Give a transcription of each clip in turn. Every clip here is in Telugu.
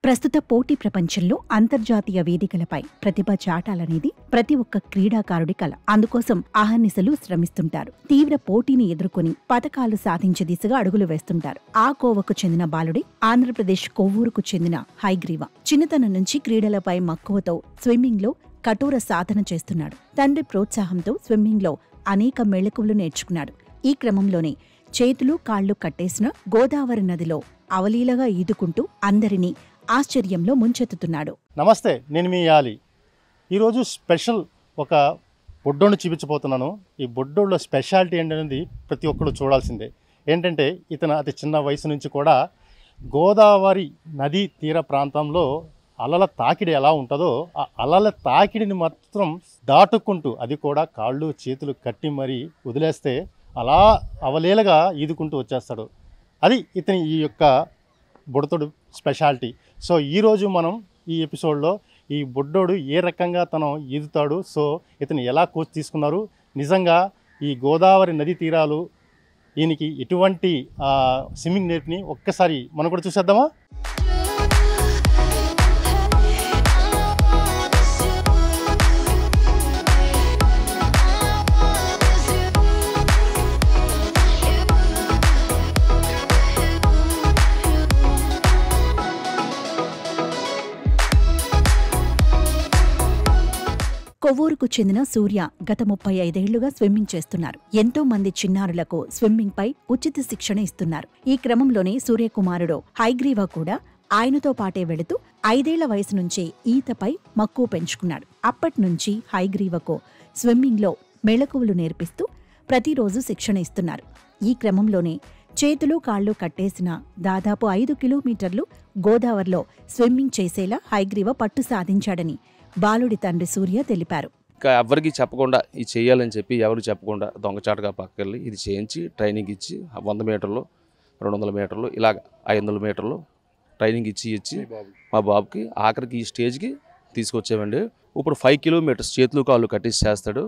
ప్రస్తుత పోటీ ప్రపంచంలో అంతర్జాతీయ వేదికలపై ప్రతిభ చాటాలనేది ప్రతి ఒక్క క్రీడాకారుడి కల. అందుకోసం అహర్నిశలు శ్రమిస్తుంటారు. తీవ్ర పోటీని ఎదుర్కొని పతకాలు సాధించే దిశగా అడుగులు వేస్తుంటారు. ఆ కోవకు చెందిన బాలుడే ఆంధ్రప్రదేశ్ కొవ్వూరుకు చెందిన హైగ్రీవ. చిన్నతనం నుంచి క్రీడలపై మక్కువతో స్విమ్మింగ్ లో కఠోర సాధన చేస్తున్నాడు. తండ్రి ప్రోత్సాహంతో స్విమ్మింగ్ లో అనేక మెళకువలు నేర్చుకున్నాడు. ఈ క్రమంలోనే చేతులు కాళ్లు కట్టేసిన గోదావరి నదిలో అవలీలగా ఈదుకుంటూ అందరినీ ఆశ్చర్యంలో ముంచెత్తుతున్నాడు. నమస్తే, నేను మీ యాలి. ఈరోజు స్పెషల్ ఒక బొడ్డోని చూపించబోతున్నాను. ఈ బొడ్డోళ్ళ స్పెషాలిటీ ఏంటనేది ప్రతి ఒక్కరు చూడాల్సిందే. ఏంటంటే ఇతను అతి చిన్న వయసు నుంచి కూడా గోదావరి నదీ తీర ప్రాంతంలో అలల తాకిడి ఎలా ఉంటుందో ఆ అలల తాకిడిని మాత్రం దాటుకుంటూ, అది కూడా కాళ్ళు చేతులు కట్టి మరీ వదిలేస్తే అలా అవలీలగా ఈదుకుంటూ వచ్చేస్తాడు. అది ఇతని ఈ యొక్క బుడతోడు స్పెషాలిటీ. సో ఈరోజు మనం ఈ ఎపిసోడ్లో ఈ బుడ్డోడు ఏ రకంగా తను ఈదుతాడు, సో ఇతను ఎలా కోచ్ తీసుకున్నారు, నిజంగా ఈ గోదావరి నది తీరాలు ఈయనకి ఎటువంటి స్విమ్మింగ్ నేర్పిని ఒక్కసారి మనం కూడా చూసేద్దామా? కొవ్వూరుకు చెందిన సూర్య గత 35 ఏళ్లుగా స్విమ్మింగ్ చేస్తున్నారు. ఎంతో మంది చిన్నారులకు స్విమ్మింగ్ పై ఉచిత శిక్షణ ఇస్తున్నారు. ఈ క్రమంలోనే సూర్యకుమారుడు హైగ్రీవ కూడా ఆయనతో పాటే వెళుతూ 5 ఏళ్ల వయసు నుంచే ఈతపై మక్కువ పెంచుకున్నాడు. అప్పట్నుంచి హైగ్రీవకు స్విమ్మింగ్ లో మెళకువలు నేర్పిస్తూ ప్రతిరోజు శిక్షణ ఇస్తున్నారు. ఈ క్రమంలోనే చేతులు కాళ్లు కట్టేసిన దాదాపు 5 కిలోమీటర్లు గోదావరిలో స్విమ్మింగ్ చేసేలా హైగ్రీవ పట్టు సాధించాడని బాలుడి తండ్రి సూర్య తెలిపారు. ఎవరికి చెప్పకుండా ఇది చేయాలని చెప్పి ఎవరు చెప్పకుండా దొంగచాటుగా పక్కకెళ్ళి ఇది చేయించి ట్రైనింగ్ ఇచ్చి 100 మీటర్లు 200 మీటర్లు ఇలాగ 500 మీటర్లు ట్రైనింగ్ ఇచ్చి మా బాబుకి ఆఖరికి ఈ స్టేజ్కి తీసుకొచ్చామండి. ఇప్పుడు 5 కిలోమీటర్స్ చేతులు కాళ్ళు కట్టేసి చేస్తాడు.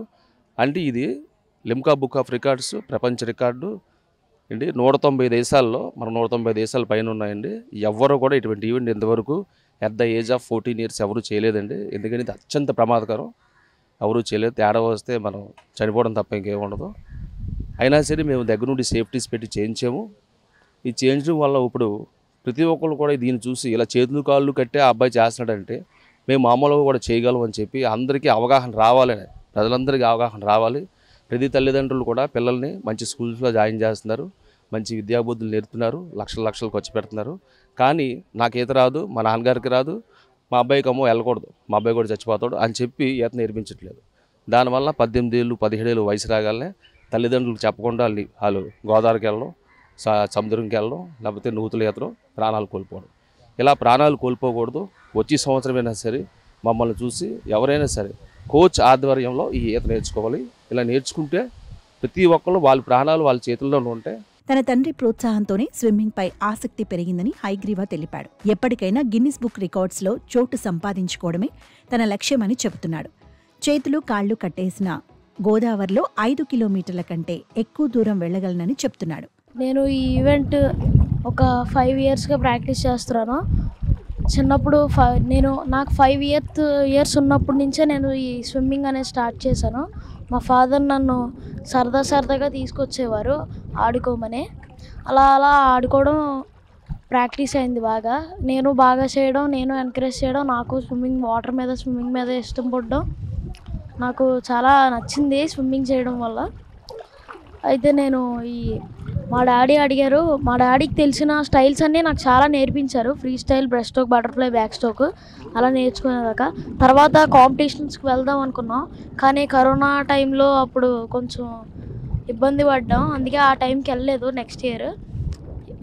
అంటే ఇది లిమ్కా బుక్ ఆఫ్ రికార్డ్స్ ప్రపంచ రికార్డు అండి. 190 దేశాల్లో మనం 190 దేశాల పైన ఉన్నాయండి. ఎవరు కూడా ఇటువంటి ఈవెంట్ ఇంతవరకు at the age of 14 years ఎవరు చేయలేదండి. ఎందుకంటే ఇది అత్యంత ప్రమాదకరం, ఎవరు చేయలేదు. తేడా వస్తే మనం చనిపోవడం తప్ప ఇంకేముండదు. అయినా సరే మేము దగ్గర నుండి సేఫ్టీస్ పెట్టి చేయించాము. ఇది చేయించడం వల్ల ఇప్పుడు ప్రతి ఒక్కరు కూడా దీన్ని చూసి ఇలా చేతులు కాళ్ళు కట్టే ఆ అబ్బాయి చేస్తున్నాడంటే మేము మామూలుగా కూడా చేయగలం అని చెప్పి అందరికీ అవగాహన రావాలని, ప్రజలందరికీ అవగాహన రావాలి. ప్రతి తల్లిదండ్రులు కూడా పిల్లల్ని మంచి స్కూల్స్లో జాయిన్ చేస్తున్నారు, మంచి విద్యాబుద్ధులు నేర్పుతున్నారు, లక్షలు ఖర్చు పెడుతున్నారు. కానీ నాకు ఈత రాదు, మా నాన్నగారికి రాదు, మా అబ్బాయికి అమ్మో వెళ్ళకూడదు, మా అబ్బాయి కూడా చచ్చిపోతాడు అని చెప్పి ఈత నేర్పించట్లేదు. దానివల్ల 18 ఏళ్ళు 17 ఏళ్ళు వయసు రాగానే తల్లిదండ్రులకు చెప్పకుండా వాళ్ళు గోదావరికి వెళ్ళడం, సముద్రంకి వెళ్ళడం, లేకపోతే నూతులు ఈతడం, ప్రాణాలు కోల్పోవడం. ఇలా ప్రాణాలు కోల్పోకూడదు. వచ్చే సంవత్సరమైనా సరే మమ్మల్ని చూసి ఎవరైనా సరే కోచ్ ఆధ్వర్యంలో ఈ ఈత నేర్చుకోవాలి. ఇలా నేర్చుకుంటే ప్రతి ఒక్కరు వాళ్ళ ప్రాణాలు వాళ్ళ చేతుల్లోనే ఉంటాయి. తన తండ్రి ప్రోత్సాహంతోనే స్విమ్మింగ్ పై ఆసక్తి పెరిగిందని హైగ్రీవ తెలిపాడు. ఎప్పటికైనా గిన్నిస్ బుక్ రికార్డ్స్ లో చోటు సంపాదించుకోవడమే తన లక్ష్యమని చెబుతున్నాడు. చేతులు కాళ్లు కట్టేసిన గోదావరిలో 5 కిలోమీటర్ల కంటే ఎక్కువ దూరం వెళ్లగలనని చెప్తున్నాడు. నేను ఈ ఈవెంట్ ఒక 5 ఇయర్స్గా ప్రాక్టీస్ చేస్తున్నాను. చిన్నప్పుడు నాకు 5 ఇయర్స్ ఉన్నప్పటి నుంచే నేను ఈ స్విమ్మింగ్ అనేది స్టార్ట్ చేశాను. మా ఫాదర్ నన్ను సరదాగా తీసుకొచ్చేవారు ఆడుకోమని. అలా ఆడుకోవడం ప్రాక్టీస్ అయింది బాగా. నేను బాగా చేయడం, నేను ఎంకరేజ్ చేయడం, నాకు స్విమ్మింగ్ మీద ఇష్టం పడడం నాకు చాలా నచ్చింది స్విమ్మింగ్ చేయడం వల్ల. అయితే నేను మా డాడీకి తెలిసిన స్టైల్స్ అన్నీ నాకు చాలా నేర్పించారు. Free style, breast stroke, butterfly, back stroke అలా నేర్చుకునేదాకా. తర్వాత కాంపిటీషన్స్కి వెళ్దాం అనుకున్నాం, కానీ కరోనా టైంలో అప్పుడు కొంచెం ఇబ్బంది పడ్డాం. అందుకే ఆ టైంకి వెళ్ళలేదు. నెక్స్ట్ ఇయర్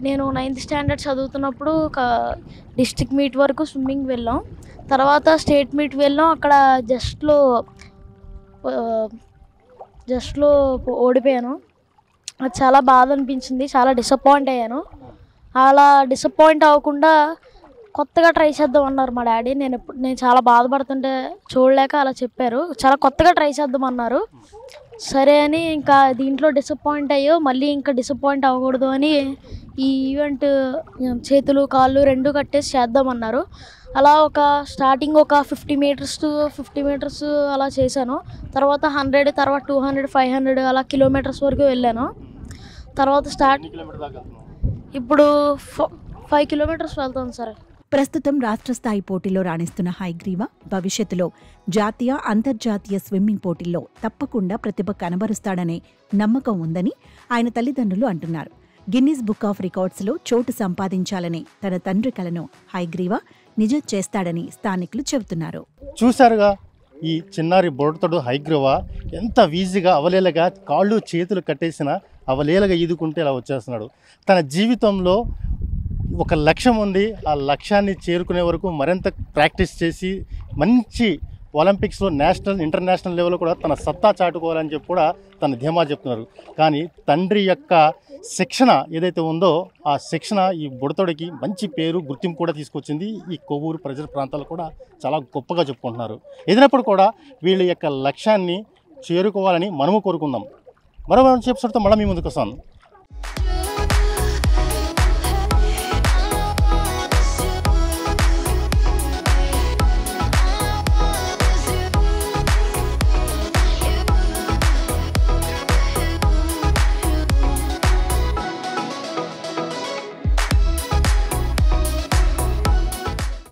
నేను 9th స్టాండర్డ్ చదువుతున్నప్పుడు డిస్ట్రిక్ట్ మీట్ వరకు స్విమ్మింగ్ వెళ్ళాం. తర్వాత స్టేట్ మీట్ వెళ్ళాం. అక్కడ జస్ట్లో ఓడిపోయాను. అది చాలా బాధ అనిపించింది, చాలా డిసప్పాయింట్ అయ్యాను. అలా డిసప్పాయింట్ అవ్వకుండా కొత్తగా ట్రై చేద్దాం అన్నారు మా డాడీ. నేను చాలా బాధపడుతుంటే చూడలేక అలా చెప్పారు. చాలా కొత్తగా ట్రై చేద్దాం అన్నారు. సరే అని ఇంకా దీంట్లో డిసప్పాయింట్ అయ్యో మళ్ళీ ఇంకా డిసప్పాయింట్ అవ్వకూడదు అని ఈ ఈవెంట్ చేతులు కాళ్ళు రెండు కట్టేసి చేద్దామన్నారు. అలా స్టార్టింగ్ ఒక 50 మీటర్స్ అలా చేశాను. తర్వాత 100, తర్వాత 200, 500 అలా కిలోమీటర్స్ వరకు వెళ్ళాను. తర్వాత ఇప్పుడు 5 కిలోమీటర్స్ వెళ్తాను సార్. ప్రస్తుతం రాష్ట్ర స్థాయి పోటీలో రాణిస్తున్న హయగ్రీవ భవిష్యత్తులో జాతీయ అంతర్జాతీయ స్విమ్మింగ్ పోటీల్లో తప్పకుండా ప్రతిభ కనబరుస్తాడనే నమ్మకం ఉందని ఆయన తల్లిదండ్రులు అంటున్నారు. గిన్నీస్ బుక్ ఆఫ్ రికార్డ్స్లో చోటు సంపాదించాలనే తన తండ్రి కలను హయగ్రీవ నిజం చేస్తాడని స్థానికులు చెబుతున్నారు. చూశారుగా ఈ చిన్నారి బొడతడు హయగ్రీవ ఎంత ఈజీగా అవలేలగా కాళ్ళు చేతులు కట్టేసిన అవలేలగా ఈదుకుంటే ఇలా వచ్చేస్తున్నాడు. తన జీవితంలో ఒక లక్ష్యం ఉంది. ఆ లక్ష్యాన్ని చేరుకునే వరకు మరింత ప్రాక్టీస్ చేసి మంచి ఒలింపిక్స్లో నేషనల్ ఇంటర్నేషనల్ లెవెల్లో కూడా తన సత్తా చాటుకోవాలని చెప్పి కూడా తన ధీమా చెప్తున్నారు. కానీ తండ్రి యొక్క శిక్షణ ఏదైతే ఉందో ఆ శిక్షణ ఈ బుడతడికి మంచి పేరు గుర్తింపు కూడా తీసుకొచ్చింది. ఈ కొవ్వూరు పరిసర ప్రాంతాలు కూడా చాలా గొప్పగా చెప్పుకుంటున్నారు. ఏదైనప్పుడు కూడా వీళ్ళ యొక్క లక్ష్యాన్ని చేరుకోవాలని మనము కోరుకుందాం. మరో ఎపిసోడ్తో మళ్ళీ మీ ముందుకు వస్తాను.